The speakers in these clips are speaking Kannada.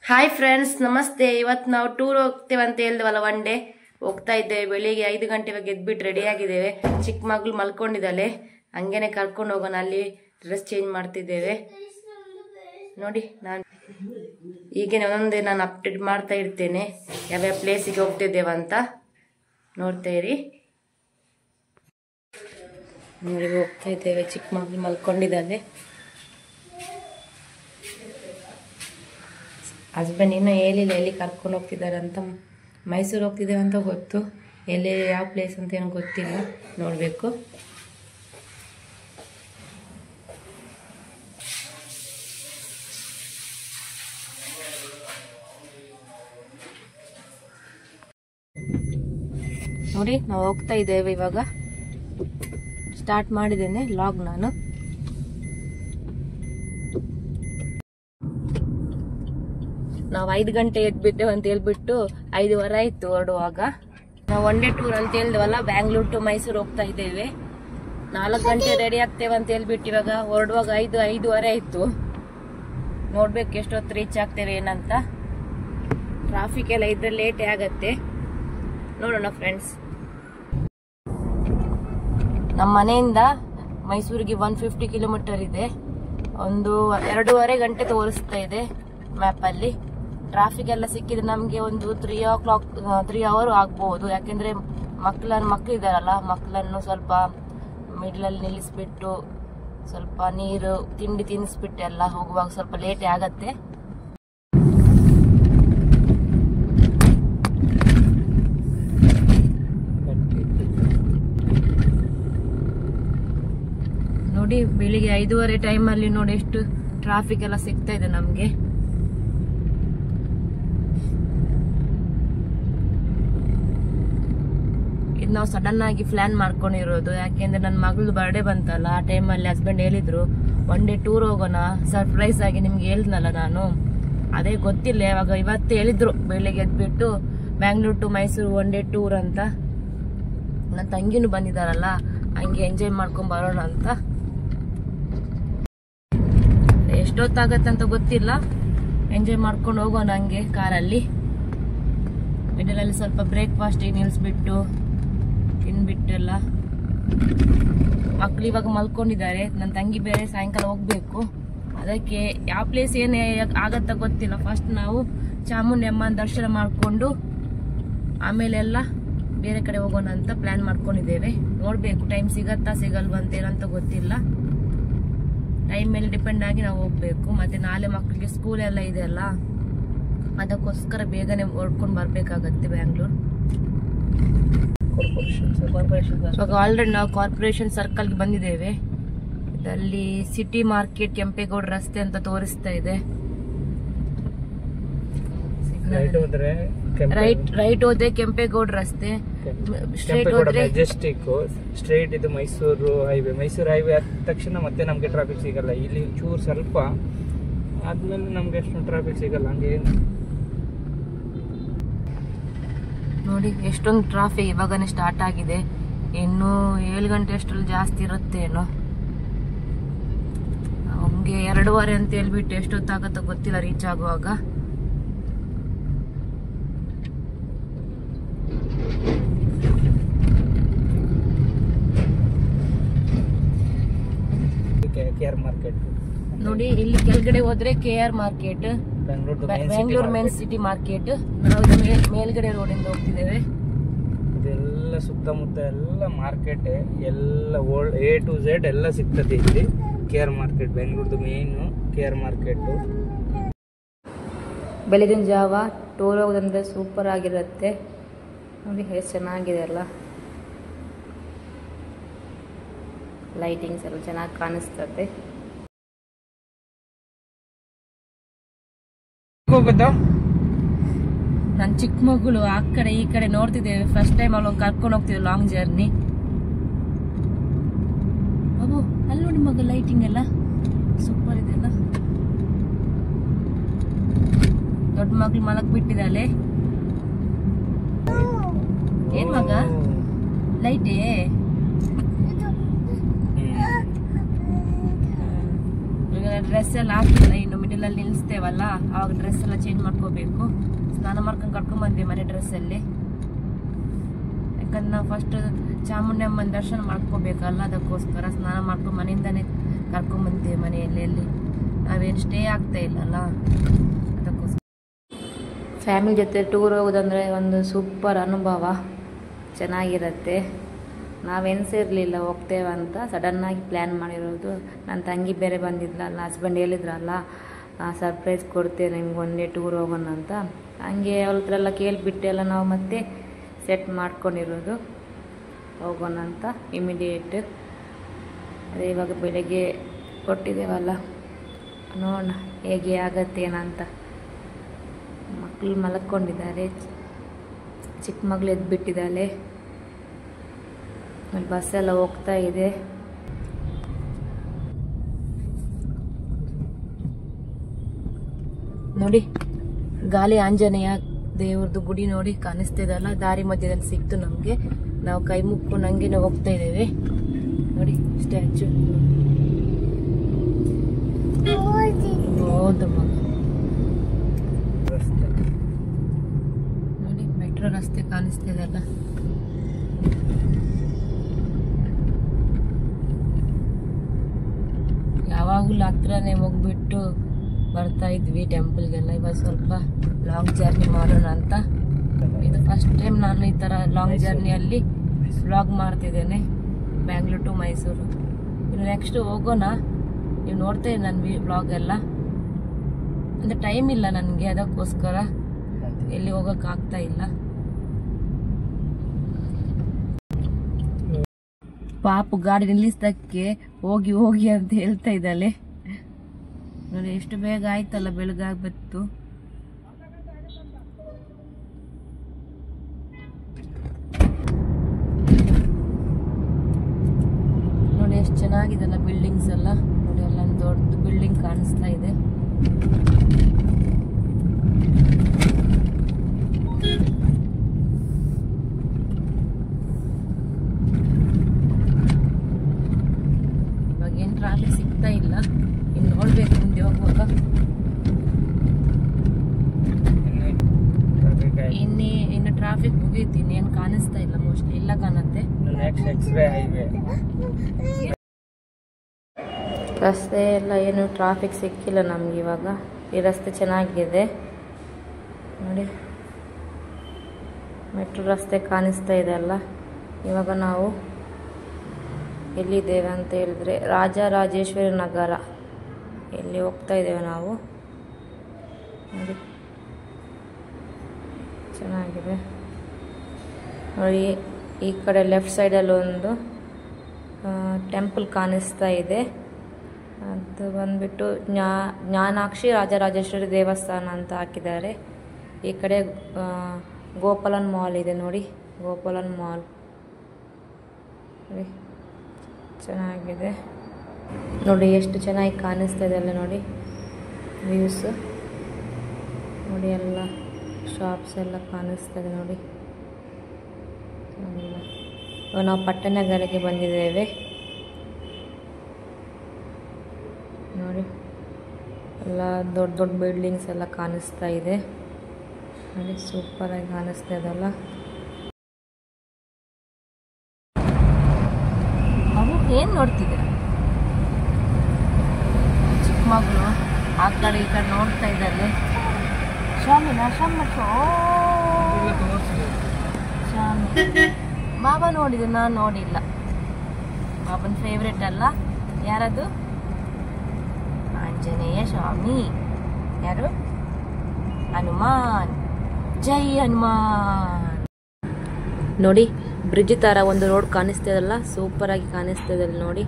ಹಾಯ್ ಫ್ರೆಂಡ್ಸ್, ನಮಸ್ತೆ. ಇವತ್ತು ನಾವು ಟೂರ್ ಹೋಗ್ತೇವೆ ಅಂತ ಹೇಳಿದ್ವಲ್ಲ, ಒನ್ ಡೇ ಹೋಗ್ತಾ ಇದ್ದೇವೆ. ಬೆಳಿಗ್ಗೆ 5 ಗಂಟೆಗೆ ಎದ್ಬಿಟ್ಟು ರೆಡಿ ಆಗಿದ್ದೇವೆ. ಚಿಕ್ಕ ಮಗಳು ಮಲ್ಕೊಂಡಿದ್ದಾಳೆ, ಹಂಗೇನೆ ಕರ್ಕೊಂಡು ಹೋಗೋಣ. ಅಲ್ಲಿ ಡ್ರೆಸ್ ಚೇಂಜ್ ಮಾಡ್ತಿದ್ದೇವೆ. ನೋಡಿ, ಈಗೇನೆ ಒಂದೊಂದೇ ನಾನು ಅಪ್ಡೇಟ್ ಮಾಡ್ತಾ ಇರ್ತೇನೆ, ಯಾವ್ಯಾವ ಪ್ಲೇಸಿಗೆ ಹೋಗ್ತಿದ್ದೇವೆ ಅಂತ ನೋಡ್ತಾ ಇರಿ. ನೋಡಿ, ಹೋಗ್ತಾ ಇದ್ದೇವೆ. ಚಿಕ್ಕ ಮಗಳು ಮಲ್ಕೊಂಡಿದ್ದಾಳೆ. ಹಸ್ಬೆಂಡ್ ಇನ್ನೂ ಹೇಳಿಲ್ಲ ಎಲ್ಲಿ ಕರ್ಕೊಂಡು ಹೋಗ್ತಿದ್ದಾರೆ ಅಂತ. ಮೈಸೂರು ಹೋಗ್ತಿದ್ದೇವೆ ಅಂತ ಗೊತ್ತು, ಎಲ್ಲಿ ಯಾವ ಪ್ಲೇಸ್ ಅಂತ ಏನೋ ಗೊತ್ತಿಲ್ಲ, ನೋಡಬೇಕು. ನೋಡಿ, ನಾವು ಹೋಗ್ತಾ ಇದ್ದೇವೆ. ಇವಾಗ ಸ್ಟಾರ್ಟ್ ಮಾಡಿದ್ದೇನೆ ಲಾಗ್ ನಾನು. ನಾವು 5 ಗಂಟೆ ಎದ್ಬಿದ್ದೇವೆ ಅಂತ ಹೇಳ್ಬಿಟ್ಟು 5:15 ಆಯ್ತು ಹೊರಡುವಾಗ. ನಾವು ಒನ್ ಡೇ ಟೂರ್ ಅಂತ ಹೇಳಿದ್ವಲ್ಲ, ಬ್ಯಾಂಗ್ಳೂರ್ ಟು ಮೈಸೂರು ಹೋಗ್ತಾ ಇದ್ದೇವೆ. 4 ಗಂಟೆ ರೆಡಿ ಆಗ್ತೇವೆ ಅಂತ ಹೇಳ್ಬಿಟ್ಟು ಇವಾಗ ಹೊರಡುವಾಗ 5:30 ಆಯ್ತು. ನೋಡ್ಬೇಕು ಎಷ್ಟೊತ್ತು ರೀಚ್ ಆಗ್ತೇವೆ ಏನಂತ. ಟ್ರಾಫಿಕ್ ಎಲ್ಲ ಇದ್ರೆ ಲೇಟೇ ಆಗತ್ತೆ. ನೋಡೋಣ ಫ್ರೆಂಡ್ಸ್. ನಮ್ಮ ಮನೆಯಿಂದ ಮೈಸೂರಿಗೆ 150 ಕಿಲೋಮೀಟರ್ ಇದೆ. ಒಂದು 2.5 ಗಂಟೆ ತೋರಿಸ್ತಾ ಇದೆ ಮ್ಯಾಪಲ್ಲಿ. ಟ್ರಾಫಿಕ್ ಎಲ್ಲ ಸಿಕ್ಕಿದ್ರೆ ನಮಗೆ ಒಂದು 3 ಅವರ್ ಆಗ್ಬಹುದು. ಯಾಕೆಂದ್ರೆ ಮಕ್ಕಳಿದಾರಲ್ಲ, ಮಕ್ಕಳನ್ನು ಸ್ವಲ್ಪ ಮಿಡ್ಲಲ್ಲಿ ನಿಲ್ಲಿಸ್ಬಿಟ್ಟು ಸ್ವಲ್ಪ ನೀರು ತಿಂಡಿ ತಿನ್ನಿಸ್ಬಿಟ್ಟು ಎಲ್ಲ ಹೋಗುವಾಗ ಸ್ವಲ್ಪ ಲೇಟೇ ಆಗತ್ತೆ. ನೋಡಿ, ಬೆಳಿಗ್ಗೆ 5:30 ಟೈಮಲ್ಲಿ ನೋಡಿ ಎಷ್ಟು ಟ್ರಾಫಿಕ್ ಎಲ್ಲ ಸಿಗ್ತಾ ಇದೆ ನಮ್ಗೆ. ಇದು ನಾವು ಸಡನ್ ಆಗಿ ಪ್ಲಾನ್ ಮಾಡ್ಕೊಂಡಿರೋದು. ಯಾಕೆಂದ್ರೆ ನನ್ನ ಮಗಳು ಬರ್ಡೇ ಬಂತಲ್ಲ, ಆ ಟೈಮಲ್ಲಿ ಹಸ್ಬೆಂಡ್ ಹೇಳಿದ್ರು ಒನ್ ಡೇ ಟೂರ್ ಹೋಗೋಣ, ಸರ್ಪ್ರೈಸ್ ಆಗಿ ನಿಮ್ಗೆ ಹೇಳಿದ್ನಲ್ಲ ನಾನು. ಅದೇ ಗೊತ್ತಿಲ್ಲ, ಇವತ್ತು ಹೇಳಿದ್ರು ಬೆಳಿಗ್ಗೆ ಎದ್ಬಿಟ್ಟು Bangalore to Mysore one day tour ಅಂತ. ನನ್ನ ತಂಗಿನೂ ಬಂದಿದಾರಲ್ಲ, ಹಂಗೆ ಎಂಜಾಯ್ ಮಾಡ್ಕೊಂಡ್ ಬರೋಣ ಅಂತ. ಎಷ್ಟೊತ್ತಾಗತ್ತಂತ ಗೊತ್ತಿಲ್ಲ, ಎಂಜಾಯ್ ಮಾಡ್ಕೊಂಡು ಹೋಗೋಣ ಹಂಗೆ ಕಾರಲ್ಲಿ. ಮಿಡಲಲ್ಲಿ ಸ್ವಲ್ಪ ಬ್ರೇಕ್ಫಾಸ್ಟ್ ನಿಲ್ಸ್ಬಿಟ್ಟು ತಿನ್ಬಿಟ್ಟೆಲ್ಲ. ಮಕ್ಳು ಇವಾಗ ಮಲ್ಕೊಂಡಿದ್ದಾರೆ, ನನ್ನ ತಂಗಿ ಬೇರೆ ಸಾಯಂಕಾಲ ಹೋಗ್ಬೇಕು. ಅದಕ್ಕೆ ಯಾವ ಪ್ಲೇಸ್ ಏನೇ ಆಗತ್ತ ಗೊತ್ತಿಲ್ಲ. ಫಸ್ಟ್ ನಾವು ಚಾಮುಂಡಿ ಅಮ್ಮನ ದರ್ಶನ ಮಾಡ್ಕೊಂಡು ಆಮೇಲೆ ಎಲ್ಲ ಬೇರೆ ಕಡೆ ಹೋಗೋಣ ಅಂತ ಪ್ಲಾನ್ ಮಾಡ್ಕೊಂಡಿದ್ದೇವೆ. ನೋಡ್ಬೇಕು ಟೈಮ್ ಸಿಗತ್ತಾ ಸಿಗಲ್ವಾ ಅಂತ ಏನಂತ ಗೊತ್ತಿಲ್ಲ. ಟೈಮ್ ಮೇಲೆ ಡಿಪೆಂಡ್ ಆಗಿ ನಾವು ಹೋಗ್ಬೇಕು. ಮತ್ತೆ ನಾಳೆ ಮಕ್ಕಳಿಗೆ ಸ್ಕೂಲ್ ಎಲ್ಲ ಇದೆ ಅಲ್ಲ, ಅದಕ್ಕೋಸ್ಕರ ಬೇಗನೆ ಹೊಡ್ಕೊಂಡು ಬರ್ಬೇಕಾಗತ್ತೆ ಬ್ಯಾಂಗ್ಳೂರ್. ಇವಾಗ ಆಲ್ರೆಡಿ ನಾವು ಕಾರ್ಪೊರೇಷನ್ ಸರ್ಕಲ್ಗೆ ಬಂದಿದ್ದೇವೆ. ಇದರಲ್ಲಿ ಸಿಟಿ ಮಾರ್ಕೆಟ್ ಕೆಂಪೇಗೌಡ ರಸ್ತೆ ಅಂತ ತೋರಿಸ್ತಾ ಇದೆ. ರೈಟ್ ಹೋದ್ರೆ ಕೆಂಪೇಗೌಡ ರಸ್ತೆ, ಸ್ಟ್ರೈಟ್ ಹೋದ್ರೆ ಮೆಜೆಸ್ಟಿಕ್, ಸ್ಟ್ರೈಟ್ ಇದು ಮೈಸೂರು ಹೈವೇ. ಮೈಸೂರು ಹೈವೇ ಆದ ತಕ್ಷಣ ಮತ್ತೆ ನಮ್ಗೆ ಟ್ರಾಫಿಕ್ ಸಿಗಲ್ಲ. ಇಲ್ಲಿ ಚೂರು ಸ್ವಲ್ಪ ಆದ್ಮೇಲೆ ನಮ್ಗೆ ಅಷ್ಟು ಟ್ರಾಫಿಕ್ ಸಿಗಲ್ಲ. ಹಂಗೆ ನೋಡಿ ಎಷ್ಟೊಂದು ಟ್ರಾಫಿಕ್ ಇವಾಗನೇ ಸ್ಟಾರ್ಟ್ ಆಗಿದೆ. ಇನ್ನು 7 ಗಂಟೆ ಅಷ್ಟರಲ್ಲಿ ಜಾಸ್ತಿ ಇರುತ್ತೆ ಏನೋ. ನಮ್ಗೆ 2:15 ಅಂತ ಹೇಳ್ಬಿಟ್ಟು ಎಷ್ಟೊತ್ತಾಗತ್ತೋ ಗೊತ್ತಿಲ್ಲ ರೀಚ್ ಆಗುವಾಗ. KR ಮಾರ್ಕೆಟ್ ನೋಡಿ, ಇಲ್ಲಿ ಕೆಳಗಡೆ ಹೋದ್ರೆ KR market, Bengaluru main city market. ನಾವು ಮೇಲ್ಗಡೆ ರೋಡ್ ಇಂದ ಹೋಗ್ತಿದ್ದೇವೆ. ಇದೆಲ್ಲ ಸುತ್ತಮುತ್ತ ಎಲ್ಲ ಮಾರ್ಕೆಟ್, ಎಲ್ಲ ಓಲ್ಡ್ A to Z ಎಲ್ಲ ಸಿಗ್ತದೆ ಇಲ್ಲಿ. KR market Bengaluru main KR market. ಬೆಳಗಿನ ಜಾವ ಟೂರ್ ಹೋಗೋದಂದ್ರೆ ಸೂಪರ್ ಆಗಿರುತ್ತೆ. ನೋಡಿ ಎಷ್ಟು ಚೆನ್ನಾಗಿದೆ ಅಲ್ಲ, ಲೈಟಿಂಗ್ಸ್ ಎಲ್ಲ ಚೆನ್ನಾಗಿ ಕಾಣಿಸ್ತದೆ. ನನ್ನ ಚಿಕ್ಕ ಮಗಳು ಆ ಕಡೆ ಈ ಕಡೆ ನೋಡ್ತಿದ್ದೇವೆ. ಫಸ್ಟ್ ಟೈಮ್ ಅವಳು ಕರ್ಕೊಂಡು ಹೋಗ್ತಿದ್ವಿ ಲಾಂಗ್ ಜರ್ನಿ. ಅವು ಅಲ್ಲಿ ನೋಡಿ ಮಗ, ಲೈಟಿಂಗ್ ಎಲ್ಲ ಸೂಪರ್ ಇದೆ ಅಲ್ಲ. ದೊಡ್ಡ ಮಗಳು ಮಲಗ್ ಬಿಟ್ಟಿದ್ದಾಳೆ. ಏನ್ ಮಗ ಲೈಟೇ? ಡ್ರೆಸ್ ಎಲ್ಲ ಹಾಕಿಲ್ಲ, ಇನ್ನು ಮಿಡಲ್ ಅಲ್ಲಿ ನಿಲ್ಲಿಸ್ತೇವಲ್ಲ ಆವಾಗ ಡ್ರೆಸ್ ಎಲ್ಲ ಚೇಂಜ್ ಮಾಡ್ಕೋಬೇಕು. ಸ್ನಾನ ಮಾಡ್ಕೊಂಡು ಕರ್ಕೊಂಡ್ ಬಂದ್ವಿ ಮನೆ ಡ್ರೆಸ್ ಅಲ್ಲಿ, ಯಾಕಂದ್ರೆ ನಾವು ಫಸ್ಟ್ ಚಾಮುಂಡಿ ಅಮ್ಮನ ದರ್ಶನ ಮಾಡ್ಕೋಬೇಕಲ್ಲ, ಅದಕ್ಕೋಸ್ಕರ ಸ್ನಾನ ಮಾಡ್ಕೊಂಡು ಮನೆಯಿಂದಾನೆ ಕರ್ಕೊಂಡ್ ಬಂದ್ವಿ. ಮನೆಯಲ್ಲಿ ಎಲ್ಲಿ ನಾವೇನು ಸ್ಟೇ ಆಗ್ತಾ ಇಲ್ಲಲ್ಲ, ಅದಕ್ಕೋಸ್ಕರ. ಫ್ಯಾಮಿಲಿ ಜೊತೆ ಟೂರ್ ಹೋಗೋದಂದ್ರೆ ಒಂದು ಸೂಪರ್ ಅನುಭವ, ಚೆನ್ನಾಗಿರುತ್ತೆ. ನಾವೆನ್ಸಿರಲಿಲ್ಲ ಹೋಗ್ತೇವೆ ಅಂತ, ಸಡನ್ನಾಗಿ ಪ್ಲ್ಯಾನ್ ಮಾಡಿರೋದು. ನನ್ನ ತಂಗಿ ಬೇರೆ ಬಂದಿದ್ಲಲ್ಲ, ಹಸ್ಬೆಂಡ್ ಹೇಳಿದ್ರಲ್ಲ ಸರ್ಪ್ರೈಸ್ ಕೊಡ್ತೇನೆ ನಿಮ್ಗೆ ಒಂದೇ ಟೂರ್ ಹೋಗೋಣ ಅಂತ. ಹಂಗೆ ಅವ್ರ ಹತ್ರ ಎಲ್ಲ ಕೇಳಿಬಿಟ್ಟೆಲ್ಲ ನಾವು ಮತ್ತೆ ಸೆಟ್ ಮಾಡ್ಕೊಂಡಿರೋದು ಹೋಗೋಣ ಅಂತ ಇಮಿಡಿಯೇಟ್. ಅದೇ ಇವಾಗ ಬೆಳಗ್ಗೆ ಕೊಟ್ಟಿದ್ದೇವಲ್ಲ, ನೋಡೋಣ ಹೇಗೆ ಆಗತ್ತೇನಂತ. ಮಕ್ಕಳು ಮಲಕ್ಕೊಂಡಿದ್ದಾರೆ, ಚಿಕ್ಕ ಮಗಳು ಎದ್ಬಿಟ್ಟಿದ್ದಾಳೆ. ಬಸ್ಸೆಲ್ಲ ಹೋಗ್ತಾ ಇದೆ. ನೋಡಿ ಗಾಲಿ ಆಂಜನೇಯ ದೇವ್ರದ್ದು ಗುಡಿ ನೋಡಿ ಕಾಣಿಸ್ತಿದಲ್ಲ, ದಾರಿ ಮಧ್ಯದಲ್ಲಿ ಸಿಕ್ತು ನಮ್ಗೆ. ನಾವು ಕೈ ಮುಕ್ಕೊಂಡು ಹಂಗೇನೆ ಹೋಗ್ತಾ ಇದ್ದೇವೆ. ನೋಡಿ ಸ್ಟ್ಯಾಚು, ಹೌದಮ್ಮ. ನೋಡಿ ಮೆಟ್ರೋ ರಸ್ತೆ ಕಾಣಿಸ್ತಿದಲ್ಲ. ಯಾವಾಗಲೂ ಹತ್ರನೇ ಹೋಗ್ಬಿಟ್ಟು ಬರ್ತಾ ಇದ್ವಿ ಟೆಂಪಲ್ಗೆಲ್ಲ. ಇವಾಗ ಸ್ವಲ್ಪ ಲಾಂಗ್ ಜರ್ನಿ ಮಾಡೋಣ ಅಂತ. ಇದು ಫಸ್ಟ್ ಟೈಮ್ ನಾನು ಈ ಥರ ಲಾಂಗ್ ಜರ್ನಿಯಲ್ಲಿ ವ್ಲಾಗ್ ಮಾಡ್ತಿದ್ದೇನೆ, ಬ್ಯಾಂಗ್ಳೂರ್ ಟು ಮೈಸೂರು. ಇನ್ನು ನೆಕ್ಸ್ಟ್ ಹೋಗೋಣ, ನೀವು ನೋಡ್ತೇವೆ ನನ್ನ ವ್ಲಾಗ್ ಎಲ್ಲ. ಅಂದರೆ ಟೈಮ್ ಇಲ್ಲ ನನಗೆ, ಅದಕ್ಕೋಸ್ಕರ ಎಲ್ಲಿ ಹೋಗೋಕ್ಕಾಗ್ತಾ ಇಲ್ಲ. ಪಾಪು ಗಾಡಿ ನಿಲ್ಲಿಸದಕ್ಕೆ ಹೋಗಿ ಹೋಗಿ ಅಂತ ಹೇಳ್ತಾ ಇದ್ದಾಳೆ. ನೋಡಿ ಎಷ್ಟು ಬೇಗ ಆಯ್ತಲ್ಲ, ಬೆಳಗಾಗ್ಬಿತ್ತು. ನೋಡಿ ಎಷ್ಟು ಚೆನ್ನಾಗಿದೆಲ್ಲ ಬಿಲ್ಡಿಂಗ್ಸ್ ಎಲ್ಲ. ನೋಡಿ ಅಲ್ಲೊಂದು ದೊಡ್ಡ ಬಿಲ್ಡಿಂಗ್ ಕಾಣಿಸ್ತಾ ಇದೆ. ಇವಾಗ ಏನು ಟ್ರಾಫಿಕ್ ಸಿಗ್ತಾ ಇಲ್ಲ, ಇನ್ನು ನೋಡ್ಬೇಕು ಮುಂದೆ ಹೋಗುವಾಗ. ಇನ್ನು ಟ್ರಾಫಿಕ್ ಮುಗೀತಿ, ಇನ್ನೇನು ಕಾಣಿಸ್ತಾ ಇಲ್ಲ, ಮೋಸ್ಟ್ಲಿ ಇಲ್ಲ ಕಾಣತ್ತೆ. ರಸ್ತೆ ಎಲ್ಲ ಏನು ಟ್ರಾಫಿಕ್ ಸಿಕ್ಕಿಲ್ಲ ನಮ್ಗೆ ಇವಾಗ. ಈ ರಸ್ತೆ ಚೆನ್ನಾಗಿದೆ ನೋಡಿ, ಮೆಟ್ರೋ ರಸ್ತೆ ಕಾಣಿಸ್ತಾ ಇದೆ ಅಲ್ಲ. ಇವಾಗ ನಾವು ಎಲ್ಲಿದ್ದೇವೆ ಅಂತ ಹೇಳಿದ್ರೆ ರಾಜರಾಜೇಶ್ವರಿ ನಗರ, ಇಲ್ಲಿ ಹೋಗ್ತಾ ಇದ್ದೇವೆ ನಾವು. ನೋಡಿ ಚೆನ್ನಾಗಿದೆ ನೋಡಿ. ಈ ಕಡೆ ಲೆಫ್ಟ್ ಸೈಡಲ್ಲಿ ಒಂದು ಟೆಂಪಲ್ ಕಾಣಿಸ್ತಾ ಇದೆ. ಅದು ಬಂದ್ಬಿಟ್ಟು ಜ್ಞಾನಾಕ್ಷಿ ರಾಜರಾಜೇಶ್ವರಿ ದೇವಸ್ಥಾನ ಅಂತ ಹಾಕಿದ್ದಾರೆ. ಈ ಕಡೆ ಗೋಪಾಲನ್ ಮಾಲ್ ಇದೆ ನೋಡಿ, ಗೋಪಾಲನ್ ಮಾಲ್ ನೋಡಿ ಚೆನ್ನಾಗಿದೆ. ನೋಡಿ ಎಷ್ಟು ಚೆನ್ನಾಗಿ ಕಾಣಿಸ್ತಾ ಇದೆ ಅಲ್ಲ ನೋಡಿ ವ್ಯೂಸ್. ನೋಡಿ ಎಲ್ಲ ಶಾಪ್ಸ್ ಎಲ್ಲ ಕಾಣಿಸ್ತಾ ಇದೆ ನೋಡಿ. ನಾವು ಪಟ್ಟಣಗಳಿಗೆ ಬಂದಿದ್ದೇವೆ ನೋಡಿ. ಎಲ್ಲ ದೊಡ್ಡ ದೊಡ್ಡ ಬಿಲ್ಡಿಂಗ್ಸ್ ಎಲ್ಲ ಕಾಣಿಸ್ತಾ ಇದೆ ನೋಡಿ, ಸೂಪರಾಗಿ ಕಾಣಿಸ್ತಾ ಇದಲ್ಲ. ಏನು ನೋಡ್ತಿದ್ದೀರ? ಚಿಕ್ಕ ಮಗಳು ಆ ಕಡೆ ಈ ಕಡೆ ನೋಡ್ತಾ ಇದ್ದಾರೆ. ಬಾಬಾ ನೋಡಿದೆ, ನಾನು ನೋಡಿಲ್ಲ. ಬಾಬನ ಫೇವ್ರೆಟ್ ಅಲ್ಲ, ಯಾರದು? ಆಂಜನೇಯ ಸ್ವಾಮಿ. ಯಾರು? ಹನುಮಾನ್. ಜೈ ಹನುಮಾನ್. ನೋಡಿ ಬ್ರಿಡ್ಜ್ ತರ ಒಂದು ರೋಡ್ ಕಾಣಿಸ್ತಿದಲ್ಲ, ಸೂಪರ್ ಆಗಿ ಕಾಣಿಸ್ತಿದೆ ನೋಡಿ.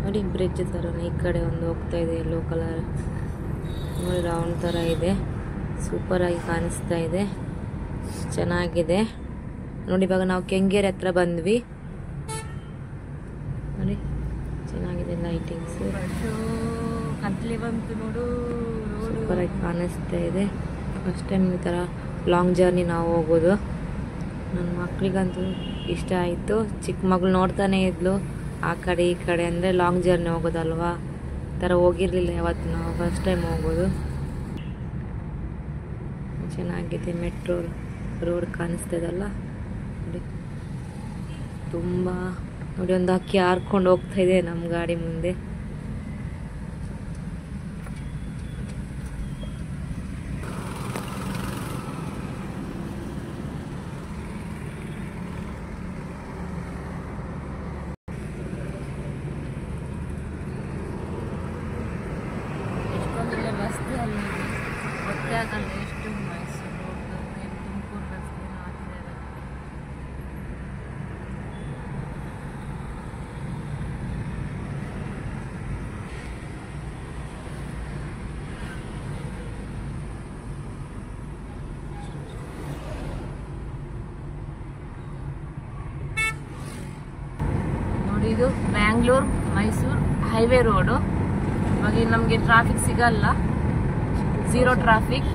ನೋಡಿ ಬ್ರಿಡ್ಜ್ ತರ ಈ ಕಡೆ ಒಂದು ಹೋಗ್ತಾ ಇದೆ, ಯೆಲ್ಲೋ ಕಲರ್ ನೋಡಿ, ರೌಂಡ್ ತರ ಇದೆ, ಸೂಪರ್ ಆಗಿ ಕಾಣಿಸ್ತಾ ಇದೆ, ಚೆನ್ನಾಗಿದೆ ನೋಡಿ. ಇವಾಗ ನಾವು ಕೆಂಗೇರಿ ಹತ್ರ ಬಂದ್ವಿ ನೋಡಿ, ಚೆನ್ನಾಗಿದೆ ಲೈಟಿಂಗ್ಸ್, ಕತ್ಲೆ ಬಂತು ನೋಡು, ಸೂಪರ್ ಆಗಿ ಕಾಣಿಸ್ತಾ ಇದೆ. ಫಸ್ಟ್ ಟೈಮ್ ಈ ಥರ ಲಾಂಗ್ ಜರ್ನಿ ನಾವು ಹೋಗೋದು. ನನ್ನ ಮಕ್ಳಿಗಂತೂ ಇಷ್ಟ ಆಯಿತು. ಚಿಕ್ಕ ಮಗಳು ನೋಡ್ತಾನೆ ಇದ್ಲು ಆ ಕಡೆ ಈ ಕಡೆ, ಅಂದರೆ ಲಾಂಗ್ ಜರ್ನಿ ಹೋಗೋದಲ್ವಾ, ಥರ ಹೋಗಿರಲಿಲ್ಲ ಯಾವತ್ತು, ನಾವು ಫಸ್ಟ್ ಟೈಮ್ ಹೋಗೋದು. ಚೆನ್ನಾಗಿದೆ. ಮೆಟ್ರೋ ರೋಡ್ ಕಾಣಿಸ್ತದಲ್ಲ ನೋಡಿ, ತುಂಬ ನೋಡಿ ಒಂದು ಅಕ್ಕಿ ಹಾರ್ಕೊಂಡು ಹೋಗ್ತಾ ಇದೆ ನಮ್ಮ ಗಾಡಿ ಮುಂದೆ. ಎಷ್ಟೊಂದಿಲ್ಲ ರಸ್ತೆ ಅಲ್ಲಿ ಗೊತ್ತೇ ಆಗಲ್ಲ ಎಷ್ಟು ಮೈಸೂರು ತುಮಕೂರು ರಸ್ತೆ ಹಾಕಿದ್ದಾರೆ. ನೋಡಿ ಇದು ಬ್ಯಾಂಗ್ಳೂರ್ ಮೈಸೂರು ಹೈವೇ ರೋಡು. ಇವಾಗ ನಮಗೆ ಟ್ರಾಫಿಕ್ ಸಿಗಲ್ಲ, ಝೀರೋ ಟ್ರಾಫಿಕ್.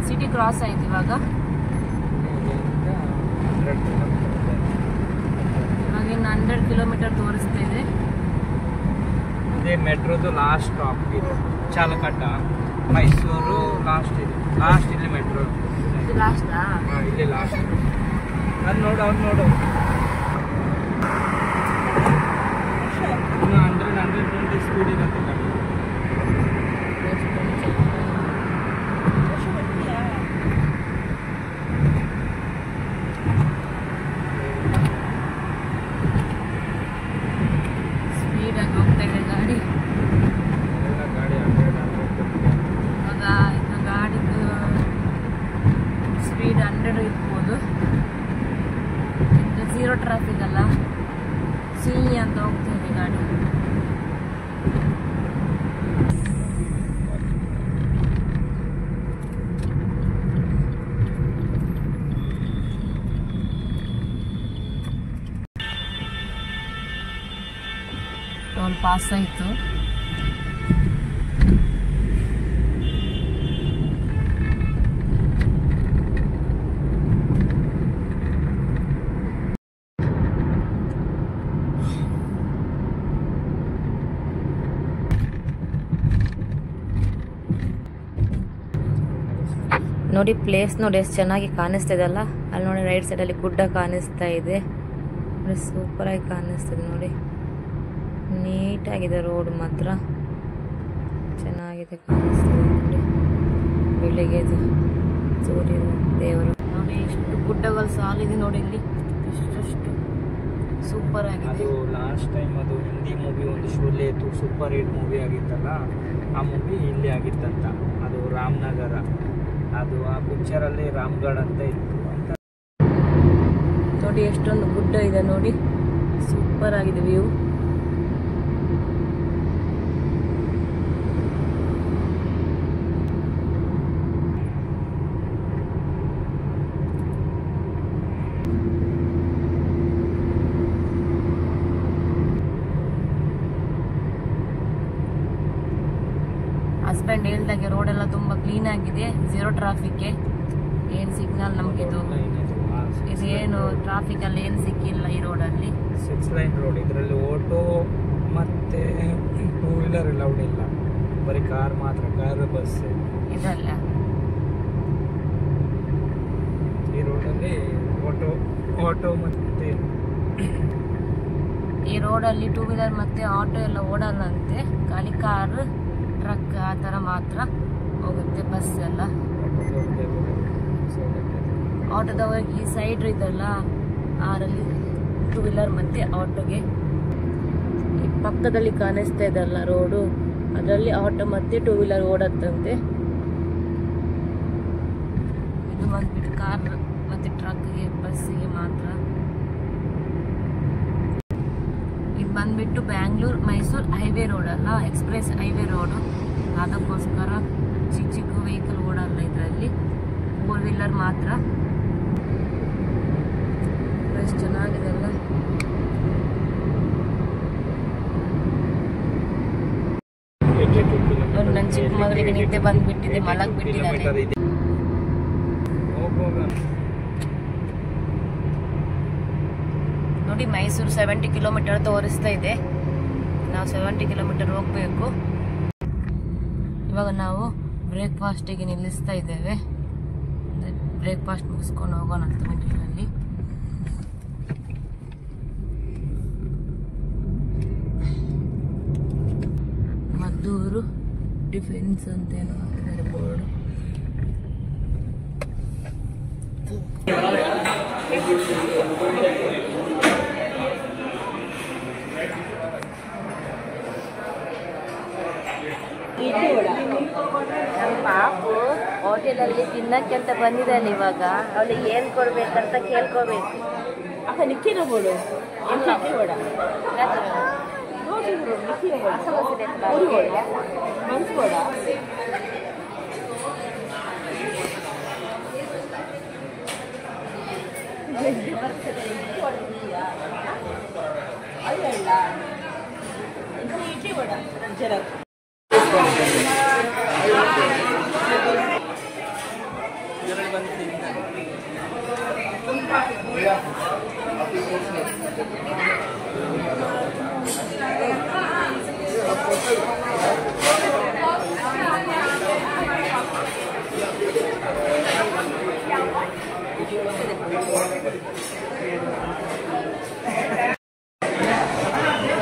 ಸಿಟಿ ಕ್ರಾಸ್ ಆಯ್ತು ಇವಾಗ. ಇವಾಗ ಇನ್ನು 100 ಕಿಲೋಮೀಟರ್ ತೋರಿಸ್ತಾ ಇದೆ. ಇದೇ ಮೆಟ್ರೋದು ಲಾಸ್ಟ್ ಸ್ಟಾಪ್ ಇದು ಚಾಲಕಟ್ಟ, ಮೈಸೂರು ಲಾಸ್ಟ್. ಇದು ಲಾಸ್ಟ್ ಇಲ್ಲಿ ಮೆಟ್ರೋ ಇದು ಲಾಸ್ಟಾ? ಇಲ್ಲಿ ಲಾಸ್ಟ್. ಅದು ನೋಡು, ಅವ್ರು ನೋಡು, 120 ಸ್ಪೀಡ್ ಇರುತ್ತೆ ಗಾಡಿ. ಸ್ಪೀಡಾಗಿ ಹೋಗ್ತಾ ಇದೆ ಗಾಡಿ. ಇವಾಗ ಇದು ಗಾಡಿದು ಸ್ಪೀಡ್ 100 ಇರ್ಬೋದು. ಇದು ಝೀರೋ ಟ್ರಾಫಿಕ್ ಅಲ್ಲ, ಸಿಹಿ ಅಂತ ಹೋಗ್ತಾ ಇದೆ ಗಾಡಿ. ಟೋಲ್ ಪಾಸ್ ಆಯಿತು. ನೋಡಿ ಪ್ಲೇಸ್ ನೋಡಿ ಎಷ್ಟು ಚೆನ್ನಾಗಿ ಕಾಣಿಸ್ತಿದೆ ಅಲ್ಲ. ಅಲ್ಲಿ ನೋಡಿ ರೈಟ್ ಸೈಡಲ್ಲಿ ಗುಡ್ಡ ಕಾಣಿಸ್ತಾ ಇದೆ, ಸೂಪರಾಗಿ ಕಾಣಿಸ್ತಿದೆ ನೋಡಿ. ನೀಟಾಗಿದೆ ರೋಡ್ ಮಾತ್ರ, ಚೆನ್ನಾಗಿದೆ ಕಾಣಿಸ್ತಿದೆ ನೋಡಿ. ಬೆಳಿಗ್ಗೆದು ಸೂರ್ಯ ದೇವರು ನೋಡಿ, ಎಷ್ಟು ಗುಡ್ಡಗಳು ಸಾಲಿದೆ ನೋಡಿ ಇಲ್ಲಿ, ಎಷ್ಟಷ್ಟು ಸೂಪರ್ ಆಗಿದೆ. ಅದು ಲಾಸ್ಟ್ ಟೈಮ್ ಅದು ಹಿಂದಿ ಮೂವಿ ಒಂದು ಶೋಲೆ ಇತ್ತು, ಸೂಪರ್ ಹಿಟ್ ಮೂವಿ ಆಗಿತ್ತಲ್ಲ, ಆ ಮೂವಿ ಇಲ್ಲಿ ಆಗಿತ್ತಂತ. ಅದು ರಾಮನಗರ, ಅದು ಆ ಪಿಕ್ಚರಲ್ಲಿ ರಾಮ್ಗಢ್ ಅಂತ ಇತ್ತು ಅಂತ ನೋಡಿ. ಎಷ್ಟೊಂದು ಗುಡ್ಡ ಇದೆ ನೋಡಿ, ಸೂಪರ್ ಆಗಿದೆ ವ್ಯೂ. ಹಸ್ಬೆಂಡ್ ಹೇಳ್ದಾಗೆ ರೋಡ್ ಎಲ್ಲ ತುಂಬಾ ಕ್ಲೀನ್ ಆಗಿದೆ, ಝೀರೋ ಟ್ರಾಫಿಕ್. ಏನ್ ಸಿಗ್ನಲ್ ನಮಗಿದು ಇದೇನು ಟ್ರಾಫಿಕ್ ಅಲ್ಲಿ ಏನು ಸಿಕ್ಕಿಲ್ಲ ಈ ರೋಡಲ್ಲಿ. 6 ಲೈನ್ ರೋಡ್. ಇದರಲ್ಲಿ ಆಟೋ ಮತ್ತೆ 2 ವೀಲರ್ ಅಲೌಡ್ ಇಲ್ಲ, ಬರೀ ಕಾರ್ ಮಾತ್ರ, ಕಾರ್ ಬಸ್ ಇದಲ್ಲ. ಈ ರೋಡಲ್ಲಿ ಆಟೋ ಮತ್ತೆ ಈ ರೋಡಲ್ಲಿ 2 ವೀಲರ್ ಮತ್ತೆ ಆಟೋ ಎಲ್ಲ ಓಡಲ್ಲಂತೆ, ಖಾಲಿ ಕಾರ್ ಟ್ರಕ್ ಆ ಥರ ಮಾತ್ರ ಹೋಗುತ್ತೆ, ಬಸ್ ಎಲ್ಲ. ಆಟೋದವರೆಗೆ ಈ ಸೈಡ್ ಇದಲ್ಲ, ಆರಲ್ಲಿ 2 ವೀಲರ್ ಮತ್ತೆ ಆಟೋಗೆ. ಈ ಪಕ್ಕದಲ್ಲಿ ಕಾಣಿಸ್ತಾ ಇದಲ್ಲ ರೋಡು, ಅದರಲ್ಲಿ ಆಟೋ ಮತ್ತೆ 2 ವೀಲರ್ ಓಡತ್ತಂತೆ. ಇದು ಬಂದ್ಬಿಟ್ಟು ಕಾರ್ ಮತ್ತೆ ಟ್ರಕ್ಗೆ, ಬಸ್ಸಿಗೆ ಮಾತ್ರ. ಇದು ಬಂದ್ಬಿಟ್ಟು ಬ್ಯಾಂಗ್ಳೂರ್ ಮೈಸೂರು ಹೈವೇ ರೋಡ್ ಅಲ್ಲ, ಎಕ್ಸ್ಪ್ರೆಸ್ ಹೈವೇ ರೋಡು. ಅದಕ್ಕೋಸ್ಕರ ಚಿಕ್ಕ ಚಿಕ್ಕ ವೆಹಿಕಲ್ ಓಡಲ್ಲ ಇದರಲ್ಲಿ, 4 ವೀಲರ್ ಮಾತ್ರ. ಎಷ್ಟು ಚೆನ್ನಾಗಿದೆ ಅಲ್ಲ. ನನ್ನ ಚಿಕ್ಕ ಮಗಳಿಗೆ ನಿದ್ದೆ ಬಂದ್ಬಿಟ್ಟಿದೆ, ಮಲಗ್ ಬಿಟ್ಟಿದ್ದಾನೆ. ನೋಡಿ ಮೈಸೂರು 70 ಕಿಲೋಮೀಟರ್ ತೋರಿಸ್ತಾ ಇದೆ. ನಾವು 70 ಕಿಲೋಮೀಟರ್ ಹೋಗಬೇಕು. ಇವಾಗ ನಾವು ಬ್ರೇಕ್ಫಾಸ್ಟಿಗೆ ನಿಲ್ಲಿಸ್ತಾ ಇದ್ದೇವೆ. ಬ್ರೇಕ್ಫಾಸ್ಟ್ ಮುಗಿಸ್ಕೊಂಡು ಹೋಗೋಣ 10 ಮಿನಿಟ್ನಲ್ಲಿ. ಮದ್ದೂರು ಡಿಫೆನ್ಸ್ ಅಂತ ಏನೋ ಹಾಕಿದ್ದಾರೆ ಬೋರ್ಡ್. ನಮ್ಮ ಪಾಪು ಹೋಟೆಲಲ್ಲಿ ತಿನ್ನಕ್ಕೆ ಅಂತ ಬಂದಿದ್ದಾಳೆ. ಇವಾಗ ಅವಳಿಗೆ ಏನ್ ಕೊಡ್ಬೇಕಂತ ಕೇಳ್ಕೋಬೇಕು. ಅಕ್ಕ ನಿಕ್ಕಿನ ಬೋಡು ಮನ್ಸ್ಬೋಡ ಇಡ್ಲಿ ಬೋಡ ಜರ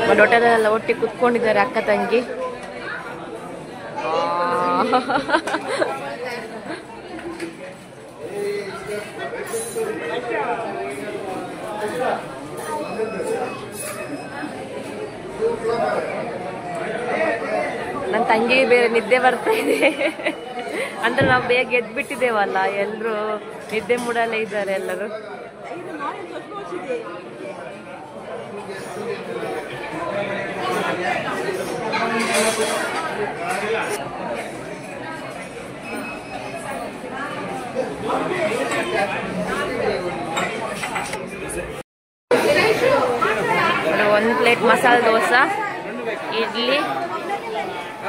ಒಂದು ಹೋಟೆಲೆಲ್ಲ ಒಟ್ಟಿಗೆ ಕುತ್ಕೊಂಡಿದ್ದಾರೆ ಅಕ್ಕ ತಂಗಿ. ನನ್ನ ತಂಗಿ ಬೇರೆ ನಿದ್ದೆ ಬರ್ತಾ ಇದೆ ಅಂದ್ರೆ ನಾವು ಬೇಗ ಎದ್ಬಿಟ್ಟಿದ್ದೇವಲ್ಲ, ಎಲ್ಲರೂ ನಿದ್ದೆ ಮೂಡಲ್ಲೇ ಇದ್ದಾರೆ ಎಲ್ಲರೂ. ಒಂದು ಪ್ಲೇಟ್ ಮಸಾಲೆ ದೋಸೆ, ಇಡ್ಲಿ,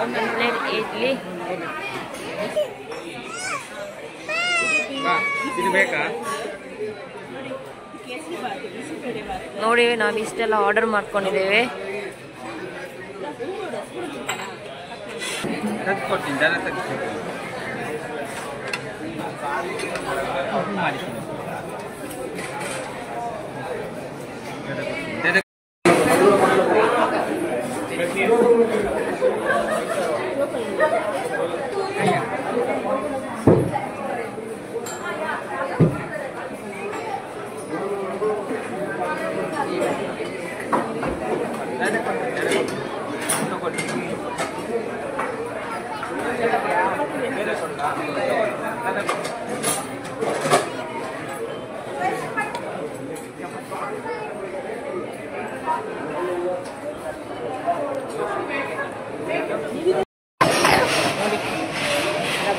ಒಂದು ಪ್ಲೇಟ್ ಇಡ್ಲಿ. ನೋಡಿ ನಾವು ಇಷ್ಟೆಲ್ಲ ಆರ್ಡರ್ ಮಾಡ್ಕೊಂಡಿದ್ದೇವೆ.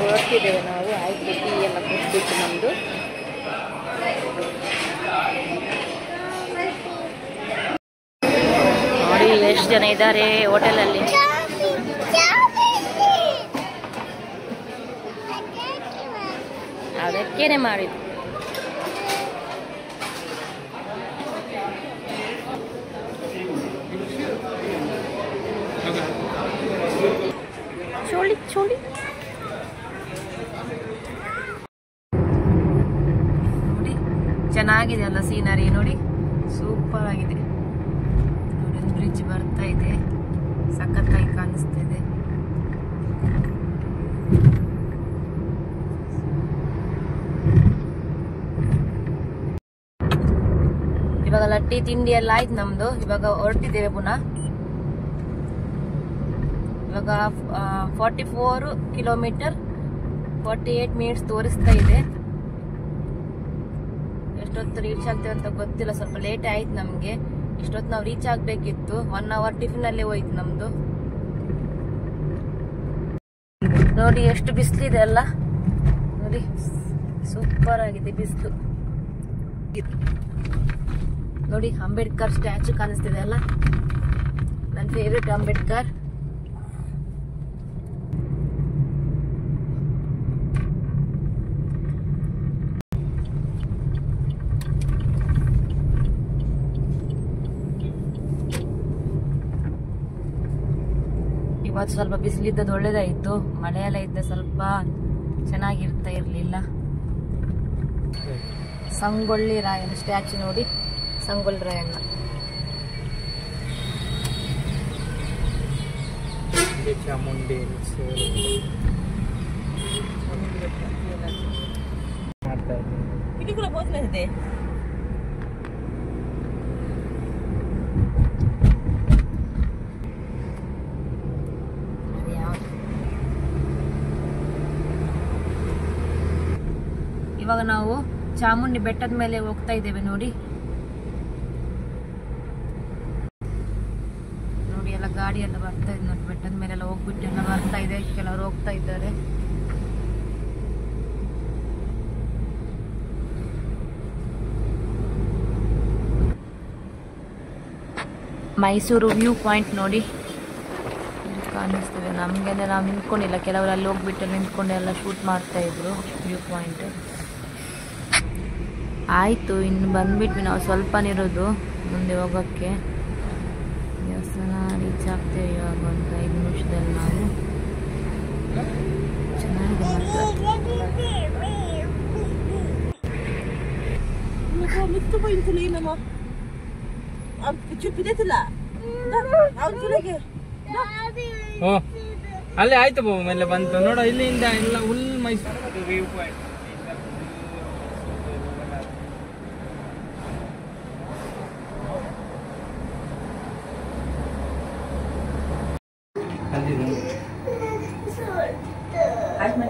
ಹೊರಟಿದ್ದೇವೆ ನಾವು. ಆಯ್ತು, ಟೀ ಎಲ್ಲ ಕುಡಿಸ್ಬೇಕು ನಮ್ಮದು. ನೋಡಿ ಎಷ್ಟು ಜನ ಇದ್ದಾರೆ ಹೋಟೆಲಲ್ಲಿ. ಅದಕ್ಕೇನೆ ಮಾಡಿದ್ದು. ಚೋಳಿ ಚೋಳಿ ನೋಡಿ, ಚೆನ್ನಾಗಿದೆ ಅಲ್ಲ ಸೀನರಿ. ನೋಡಿ ಸೂಪರ್ ಆಗಿದೆ. ನೋಡಿ ಬ್ರಿಡ್ಜ್ ಬರ್ತಾ ಇದೆ, ಸಖತ್ತಾಗಿ ಕಾಣಿಸ್ತಿದೆ. ಇವಾಗ ಲಟ್ಟಿ ತಿಂಡಿ ಎಲ್ಲ ಆಯ್ತು ನಮ್ದು. ಇವಾಗ ಹೊರಟಿದ್ದೇವೆ ಪುನಃ. ಇವಾಗ 44 ಕಿಲೋಮೀಟರ್ 48 ಮಿನಿಟ್ಸ್ ತೋರಿಸ್ತಾ ಇದೆ. ಎಷ್ಟೊತ್ತು ರೀಚ್ ಆಗ್ತೇವೆ ಅಂತ ಗೊತ್ತಿಲ್ಲ, ಸ್ವಲ್ಪ ಲೇಟ್ ಆಯ್ತು ನಮ್ಗೆ. ಇಷ್ಟೊತ್ತು ನಾವು ರೀಚ್ ಆಗ್ಬೇಕಿತ್ತು. 1 ಅವರ್ ಟಿಫಿನ್ ಅಲ್ಲೇ ಹೋಯ್ತು ನಮ್ದು. ನೋಡಿ ಎಷ್ಟು ಬಿಸಿಲಿದೆ ಅಲ್ಲ. ನೋಡಿ ಸೂಪರ್ ಆಗಿದೆ ಬಿಸಿಲು. ನೋಡಿ ಅಂಬೇಡ್ಕರ್ ಸ್ಟ್ಯಾಚು ಕಾಣಿಸ್ತಿದೆ ಅಲ್ಲ, ನನ್ನ ಫೇವ್ರೆಟ್ ಅಂಬೇಡ್ಕರ್. ಇವತ್ತು ಸ್ವಲ್ಪ ಬಿಸಿಲಿದ್ದದ್ದು ಒಳ್ಳೇದಾಯಿತು, ಮಳೆಯೆಲ್ಲ ಇದ್ದ ಸ್ವಲ್ಪ ಚೆನ್ನಾಗಿರ್ತಾ ಇರಲಿಲ್ಲ. ಸಂಗೊಳ್ಳಿ ರಾಯನ ಸ್ಟ್ಯಾಚು ನೋಡಿ, ಸಂಗೊಳ್ಳಿ ರಾಯಣ್ಣ. ಚಾಮುಂಡಿ ಇಲ್ಲಿ ಕೂಡ ಭೋಜನ ಇದೆ. ಇವಾಗ ನಾವು ಚಾಮುಂಡಿ ಬೆಟ್ಟದ ಮೇಲೆ ಹೋಗ್ತಾ ಇದ್ದೇವೆ ನೋಡಿ. ನೋಡಿ ಎಲ್ಲ ಗಾಡಿ ಎಲ್ಲ ಬರ್ತಾ ಇದೆ ನೋಡಿ, ಬೆಟ್ಟದ ಮೇಲೆಲ್ಲ ಹೋಗ್ಬಿಟ್ಟು ಎಲ್ಲ ಬರ್ತಾ ಇದೆ, ಕೆಲವರು ಹೋಗ್ತಾ ಇದ್ದಾರೆ. ಮೈಸೂರು ವ್ಯೂ ಪಾಯಿಂಟ್ ನೋಡಿ ಕಾಣಿಸ್ತದೆ ನಮ್ಗೆ. ನಾವು ನಿಂತ್ಕೊಂಡಿಲ್ಲ, ಕೆಲವರು ಅಲ್ಲಿ ಹೋಗ್ಬಿಟ್ಟು ನಿಂತ್ಕೊಂಡು ಎಲ್ಲ ಶೂಟ್ ಮಾಡ್ತಾ ಇದ್ರು ವ್ಯೂ ಪಾಯಿಂಟ್. ಆಯಿತು, ಇನ್ನು ಬಂದ್ಬಿಟ್ವಿ ನಾವು, ಸ್ವಲ್ಪನಿರೋದು ಮುಂದೆ ಹೋಗೋಕ್ಕೆ. ದೇವಸ್ಥಾನ ರೀಚ್ ಆಗ್ತೇವೆ ಇವಾಗ ಒಂದು 5 ನಿಮಿಷದಲ್ಲಿ ನಾವು. ಚೆನ್ನಾಗಿದೆ ಅಲ್ಲೇ ಆಯ್ತು ಬಾಬು, ಮೇಲೆ ಬಂತು ನೋಡ, ಇಲ್ಲಿಂದ ಎಲ್ಲ ಹುಲ್ ಮೈಸೂರು ವ್ಯೂ ಪಾಯಿಂಟ್.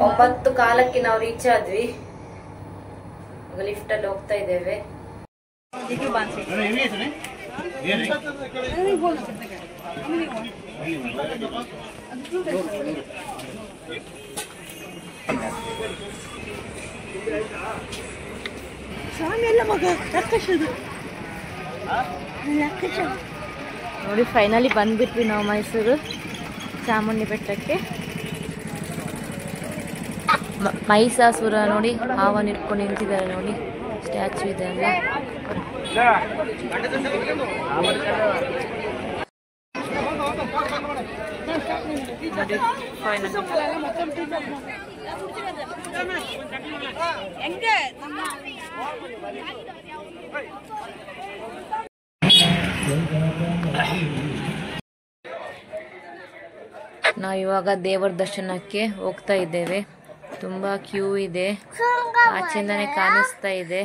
ಒಂಬತ್ತು ಕಾಲಕ್ಕೆ ನಾವು ರೀಚ್ ಆದ್ವಿ. ಲಿಫ್ಟ್ ಅಲ್ಲಿ ಹೋಗ್ತಾ ಇದ್ದೇವೆ. ನೋಡಿ ಫೈನಲಿ ಬಂದ್ಬಿಟ್ವಿ ನಾವು ಮೈಸೂರು ಚಾಮುಂಡಿ ಬೆಟ್ಟಕ್ಕೆ. ಮಹಿಷಾಸುರ ನೋಡಿ, ಹಾವನ್ನು ಇಟ್ಕೊಂಡು ನಿಂತಿದ್ದಾರೆ ನೋಡಿ, ಸ್ಟ್ಯಾಚು ಇದೆ ಅಲ್ಲ. ನಾವು ಇವಾಗ ದೇವರ ದರ್ಶನಕ್ಕೆ ಹೋಗ್ತಾ ಇದ್ದೇವೆ. ತುಂಬಾ ಕ್ಯೂ ಇದೆ, ಆಚೆಯಿಂದಾನೆ ಕಾಣಿಸ್ತಾ ಇದೆ,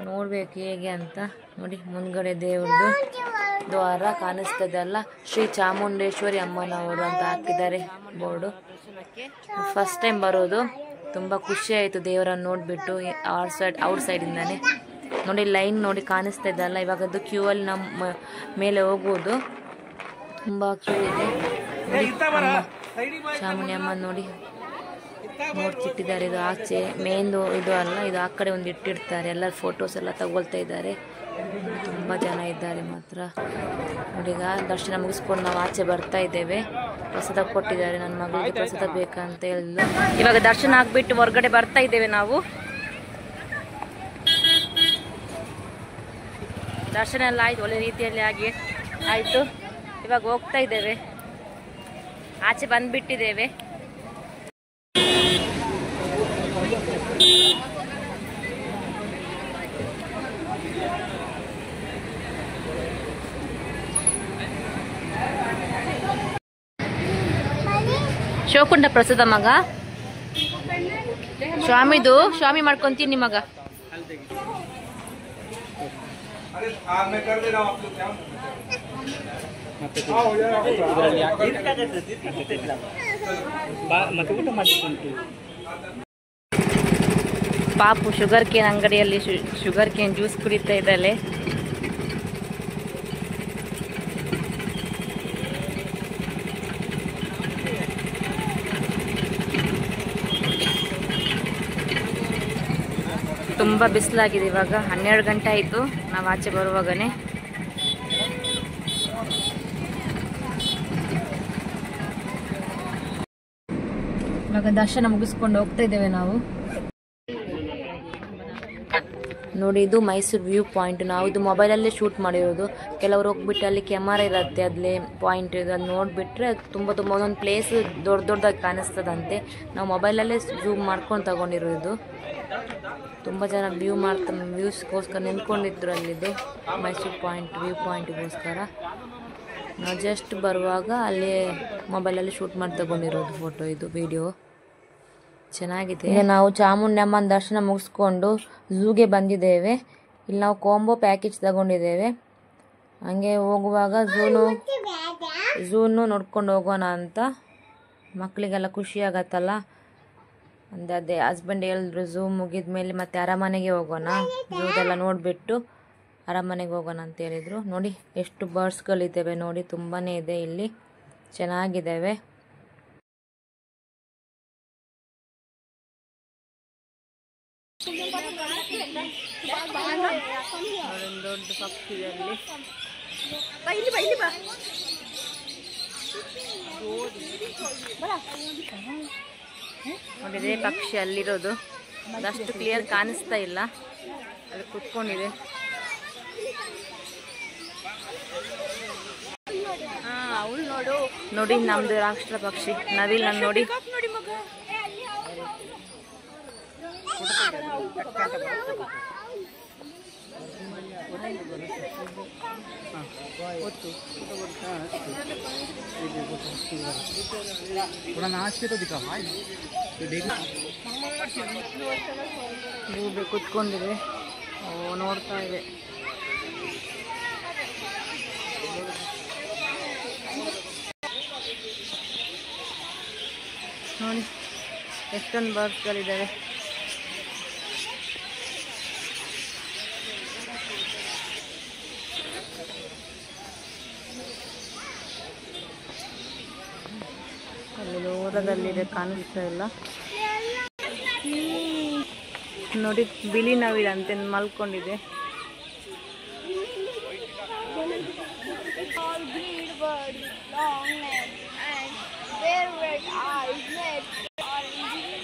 ನೋಡ್ಬೇಕು ಹೇಗೆ ಅಂತ. ನೋಡಿ ಮುಂದ್ಗಡೆ ದೇವ್ರದ್ದು ದ್ವಾರ ಕಾಣಿಸ್ತದೆ ಅಲ್ಲ, ಶ್ರೀ ಚಾಮುಂಡೇಶ್ವರಿ ಅಮ್ಮನವರು ಅಂತ ಹಾಕಿದ್ದಾರೆ ಬೋರ್ಡು. ಫಸ್ಟ್ ಟೈಮ್ ಬರೋದು, ತುಂಬಾ ಖುಷಿ ಆಯ್ತು ದೇವರನ್ನು ನೋಡ್ಬಿಟ್ಟು. ಔಟ್ ಸೈಡ್ ಇಂದಾನೆ ನೋಡಿ, ಲೈನ್ ನೋಡಿ ಕಾಣಿಸ್ತಾ ಇದೆ ಅಲ್ಲ. ಇವಾಗದ್ದು ಕ್ಯೂ ಅಲ್ಲಿ ನಮ್ಮ ಮೇಲೆ ಹೋಗುವುದು, ತುಂಬಾ ಕ್ಯೂ ಇದೆ. ಚಾಮುಂಡಿ ಅಮ್ಮ ನೋಡಿ ನೋಡ್ತಿಟ್ಟಿದ್ದಾರೆ. ಇದು ಆಚೆ ಮೇನ್ದು ಇದು ಅಲ್ಲ, ಇದು ಆ ಕಡೆ ಒಂದು ಇಟ್ಟಿರ್ತಾರೆ. ಎಲ್ಲರೂ ಫೋಟೋಸ್ ಎಲ್ಲ ತಗೊಳ್ತಾ ಇದ್ದಾರೆ. ತುಂಬ ಜನ ಇದ್ದಾರೆ ಮಾತ್ರ ನೋಡಿ. ಈಗ ದರ್ಶನ ಮುಗಿಸ್ಕೊಂಡು ನಾವು ಆಚೆ ಬರ್ತಾ ಇದ್ದೇವೆ. ಪ್ರಸಾದ ಕೊಟ್ಟಿದ್ದಾರೆ, ನನ್ನ ಮಗಳಿಗೆ ಪ್ರಸಾದ ಬೇಕಂತ ಹೇಳಿದ್ಲು. ಇವಾಗ ದರ್ಶನ ಆಗ್ಬಿಟ್ಟು ಹೊರಗಡೆ ಬರ್ತಾ ಇದ್ದೇವೆ ನಾವು. ದರ್ಶನ ಎಲ್ಲ ಆಯ್ತು, ಒಳ್ಳೆ ರೀತಿಯಲ್ಲಿ ಆಯಿತು. ಇವಾಗ ಹೋಗ್ತಾ ಇದ್ದೇವೆ, ಆಚೆ ಬಂದ್ಬಿಟ್ಟಿದ್ದೇವೆ. ಶೋಕುಂಡ ಪ್ರಸಾದ ಮಗ, ಸ್ವಾಮಿದು ಸ್ವಾಮಿ ಮಾಡ್ಕೊಂತೀನಿ ಮಗ. ಪಾಪು ಶುಗರ್ ಕೇನ್ ಅಂಗಡಿಯಲ್ಲಿ ಶುಗರ್ ಕೇನ್ ಜ್ಯೂಸ್ ಕುಡಿತಾ ಇದ್ದಾಳೆ. ತುಂಬ ಬಿಸಿಲಾಗಿದೆ. ಇವಾಗ 12 ಗಂಟೆ ಆಯಿತು ನಾವು ಆಚೆ ಬರುವಾಗನೇ. ಇವಾಗ ದರ್ಶನ ಮುಗಿಸ್ಕೊಂಡು ಹೋಗ್ತಾ ಇದ್ದೇವೆ ನಾವು. ನೋಡಿ ಇದು ಮೈಸೂರು ವ್ಯೂ ಪಾಯಿಂಟ್. ನಾವು ಇದು ಮೊಬೈಲಲ್ಲೇ ಶೂಟ್ ಮಾಡಿರೋದು. ಕೆಲವರು ಹೋಗ್ಬಿಟ್ಟು ಅಲ್ಲಿ ಕ್ಯಾಮರಾ ಇರುತ್ತೆ, ಅಲ್ಲೇ ಪಾಯಿಂಟ್ ಇದೆ, ಅದು ನೋಡಿಬಿಟ್ರೆ ತುಂಬ ಒಂದೊಂದು ಪ್ಲೇಸ್ ದೊಡ್ಡದಾಗಿ ಕಾಣಿಸ್ತದಂತೆ. ನಾವು ಮೊಬೈಲಲ್ಲೇ ಝೂಮ್ ಮಾಡ್ಕೊಂಡು ತಗೊಂಡಿರೋದು. ತುಂಬ ಜನ ವ್ಯೂಸ್ಗೋಸ್ಕರ ನಿಂತ್ಕೊಂಡಿದ್ರು ಅಲ್ಲಿದೆ ಮೈಸೂರು ಪಾಯಿಂಟ್ ವ್ಯೂ ಪಾಯಿಂಟ್ಗೋಸ್ಕರ. ನಾವು ಜಸ್ಟ್ ಬರುವಾಗ ಅಲ್ಲೇ ಮೊಬೈಲಲ್ಲಿ ಶೂಟ್ ಮಾಡಿ ತಗೊಂಡಿರೋದು ಫೋಟೋ, ಇದು ವಿಡಿಯೋ ಚೆನ್ನಾಗಿದೆ. ಈಗ ನಾವು ಚಾಮುಂಡಮ್ಮನ ದರ್ಶನ ಮುಗಿಸ್ಕೊಂಡು ಝೂಗೆ ಬಂದಿದ್ದೇವೆ. ಇಲ್ಲಿ ನಾವು ಕಾಂಬೋ ಪ್ಯಾಕೇಜ್ ತಗೊಂಡಿದ್ದೇವೆ. ಹಂಗೆ ಹೋಗುವಾಗ ಝೂನು ನೋಡ್ಕೊಂಡು ಹೋಗೋಣ ಅಂತ. ಮಕ್ಕಳಿಗೆಲ್ಲ ಖುಷಿ ಆಗತ್ತಲ್ಲ. ಅದೇ ಹಸ್ಬೆಂಡ್ ಹೇಳಿದ್ರು ಝೂ ಮುಗಿದ್ಮೇಲೆ ಮತ್ತೆ ಅರಮನೆಗೆ ಹೋಗೋಣ, ಝೂದೆಲ್ಲ ನೋಡಿಬಿಟ್ಟು ಅರಮನೆಗೆ ಹೋಗೋಣ ಅಂತ ಹೇಳಿದರು. ನೋಡಿ ಎಷ್ಟು ಬರ್ಡ್ಸ್ಗಳಿದ್ದಾವೆ ನೋಡಿ, ತುಂಬಾ ಇದೆ ಇಲ್ಲಿ, ಚೆನ್ನಾಗಿದ್ದಾವೆ. ದೊಡ್ಡ ಪಕ್ಷಿ ಇದೆ ಅಲ್ಲಿ. ನೋಡಿದ್ರೆ ಪಕ್ಷಿ ಅಲ್ಲಿರೋದು, ಅದಷ್ಟು ಕ್ಲಿಯರ್ ಕಾಣಿಸ್ತಾ ಇಲ್ಲ, ಅಲ್ಲಿ ಕುತ್ಕೊಂಡಿದೆ. ನೋಡಿ ನಮ್ದು ರಾಷ್ಟ್ರ ಪಕ್ಷಿ ನವಿಲ್ ನೋಡಿ. ಗೂಬೆ ಕುತ್ಕೊಂಡಿದೆ, ನೋಡ್ತಾ ಇದೆ. ನೋಡಿ ಎಷ್ಟೊಂದು ಬರ್ಡ್ಸ್ಗಳಿದ್ದಾವೆ. ಅಲ್ಲಿ ದೂರದಲ್ಲಿದೆ, ಕಾಣಿಸ್ತಾ ಇಲ್ಲ. ನೋಡಿ ಬಿಳಿ ನವಿಲಂತೆ ಮಲ್ಕೊಂಡಿದೆ.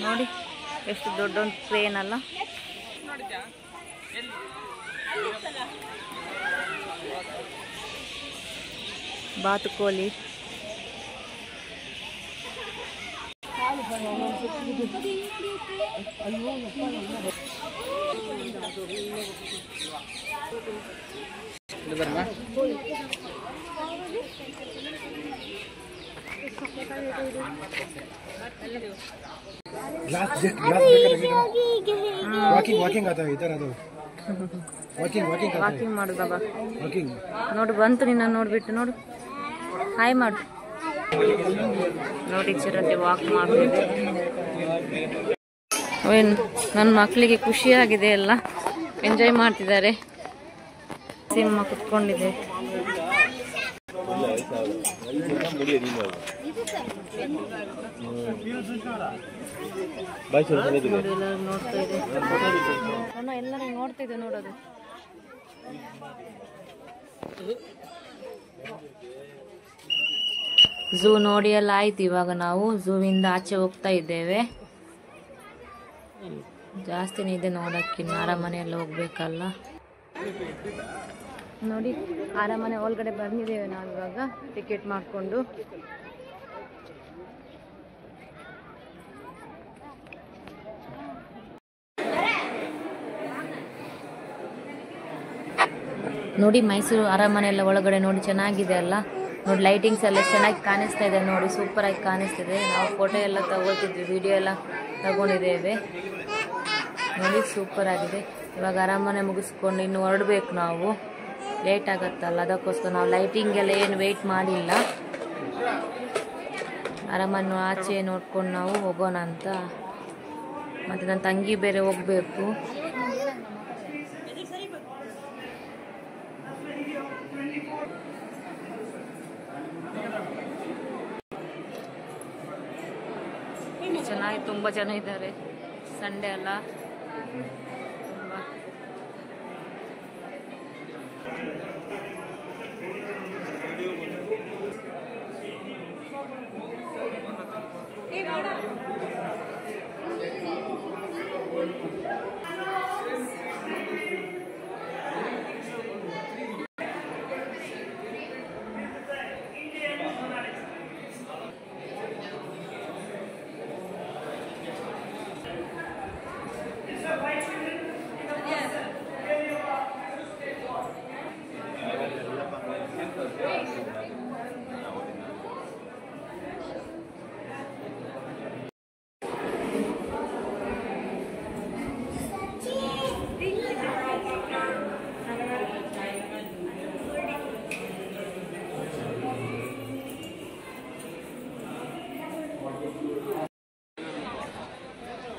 ನೋಡಿ ಎಷ್ಟು ದೊಡ್ಡ ಒಂದು ಟ್ರೈನ್ ಅಲ್ಲ. ಬಾತುಕೋಳಿ, ವಾಕಿಂಗ್ आता है इधर आ दो ವಾಕಿಂಗ್ ಮಾಡು ಬಾಬಾ. ನೋಡು ಬಂತು ನಿನ್ನ ನೋಡ್ಬಿಟ್ಟು ನೋಡು, ಹಾಯ್ ಮಾಡು. ನೋಡಿ ಚಿರತೆ ವಾಕ್ ಮಾಡ್ತಿದೆ. ನನ್ನ ಮಕ್ಕಳಿಗೆ ಖುಷಿಯಾಗಿದೆ, ಎಲ್ಲ ಎಂಜಾಯ್ ಮಾಡ್ತಿದ್ದಾರೆ. ಸಿಂಹ ಕುತ್ಕೊಂಡಿದೆ. ನೋಡ್ತಾ ಇದೆ, ಎಲ್ಲರೂ ನೋಡ್ತಾ ಇದೆ ನೋಡೋದು. ಝೂ ನೋಡಿ ಎಲ್ಲ ಆಯ್ತು. ಇವಾಗ ನಾವು ಝೂವಿಂದ ಆಚೆ ಹೋಗ್ತಾ ಇದ್ದೇವೆ. ಜಾಸ್ತಿನೇ ಇದೆ ನೋಡಕ್ಕಿನ್ನ, ಅರಮನೆ ಎಲ್ಲ ಹೋಗ್ಬೇಕಲ್ಲ. ನೋಡಿ ಅರಮನೆ ಒಳಗಡೆ ಬಂದಿದ್ದೇವೆ ನಾವು ಇವಾಗ ಟಿಕೆಟ್ ಮಾಡಿಕೊಂಡು. ನೋಡಿ ಮೈಸೂರು ಅರಮನೆ ಎಲ್ಲ ಒಳಗಡೆ ನೋಡಿ ಚೆನ್ನಾಗಿದೆ ಅಲ್ಲ. ನೋಡಿ ಲೈಟಿಂಗ್ಸ್ ಎಲ್ಲ ಚೆನ್ನಾಗಿ ಕಾಣಿಸ್ತಾ ಇದೆ ನೋಡಿ, ಸೂಪರ್ ಆಗಿ ಕಾಣಿಸ್ತಿದೆ. ನಾವು ಫೋಟೋ ಎಲ್ಲ ತಗೊಳ್ತಿದ್ವಿ, ವಿಡಿಯೋ ಎಲ್ಲ ತಗೊಂಡಿದ್ದೇವೆ ನೋಡಿ, ಸೂಪರ್ ಆಗಿದೆ. ಇವಾಗ ಅರಮನೆ ಮುಗಿಸ್ಕೊಂಡು ಇನ್ನು ಹೊರಡಬೇಕು ನಾವು, ಲೇಟ್ ಆಗತ್ತಲ್ಲ, ಅದಕ್ಕೋಸ್ಕರ ನಾವು ಲೈಟಿಂಗ್ ಎಲ್ಲ ಏನು ವೆಯ್ಟ್ ಮಾಡಿಲ್ಲ. ಅರಮನೆ ಆಚೆ ನೋಡ್ಕೊಂಡು ನಾವು ಹೋಗೋಣ ಅಂತ. ಮತ್ತು ನನ್ನ ತಂಗಿ ಬೇರೆ ಹೋಗಬೇಕು. ಚೆನ್ನಾಗಿ ತುಂಬ ಜನ ಇದ್ದಾರೆ, ಸಂಡೇ ಅಲ್ಲ. ತುಂಬ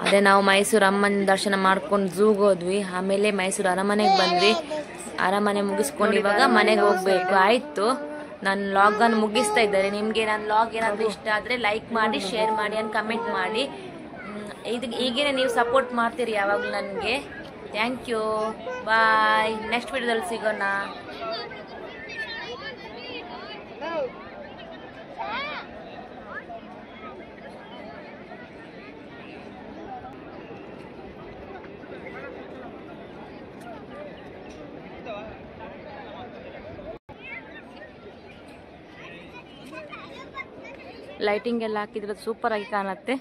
ಅದೇ ನಾವು ಮೈಸೂರು ಅಮ್ಮನ ದರ್ಶನ ಮಾಡ್ಕೊಂಡು ಝೂಗೆ ಹೋದ್ವಿ. ಆಮೇಲೆ ಮೈಸೂರು ಅರಮನೆಗೆ ಬಂದ್ವಿ. ಅರಮನೆ ಮುಗಿಸ್ಕೊಂಡು ಇವಾಗ ಮನೆಗೆ ಹೋಗ್ಬೇಕು. ಆಯ್ತು, ನನ್ನ ಲಾಗನ್ನು ಮುಗಿಸ್ತಾ ಇದ್ದಾರೆ. ನಿಮಗೆ ನನ್ನ ಲಾಗ್ ಏನಾದರೂ ಇಷ್ಟ ಆದರೆ ಲೈಕ್ ಮಾಡಿ, ಶೇರ್ ಮಾಡಿ ಅಂತ ಕಮೆಂಟ್ ಮಾಡಿ. ಈಗೇನೆ ನೀವು ಸಪೋರ್ಟ್ ಮಾಡ್ತೀರಿ ಯಾವಾಗಲೂ ನನಗೆ. Thank you, bye. ನೆಕ್ಸ್ಟ್ ವಿಡಿಯೋದಲ್ಲಿ ಸಿಗೋಣ. ಲೈಟಿಂಗ್ ಎಲ್ಲ ಹಾಕಿದ್ರೆ ಸೂಪರ್ ಆಗಿ ಕಾಣುತ್ತೆ.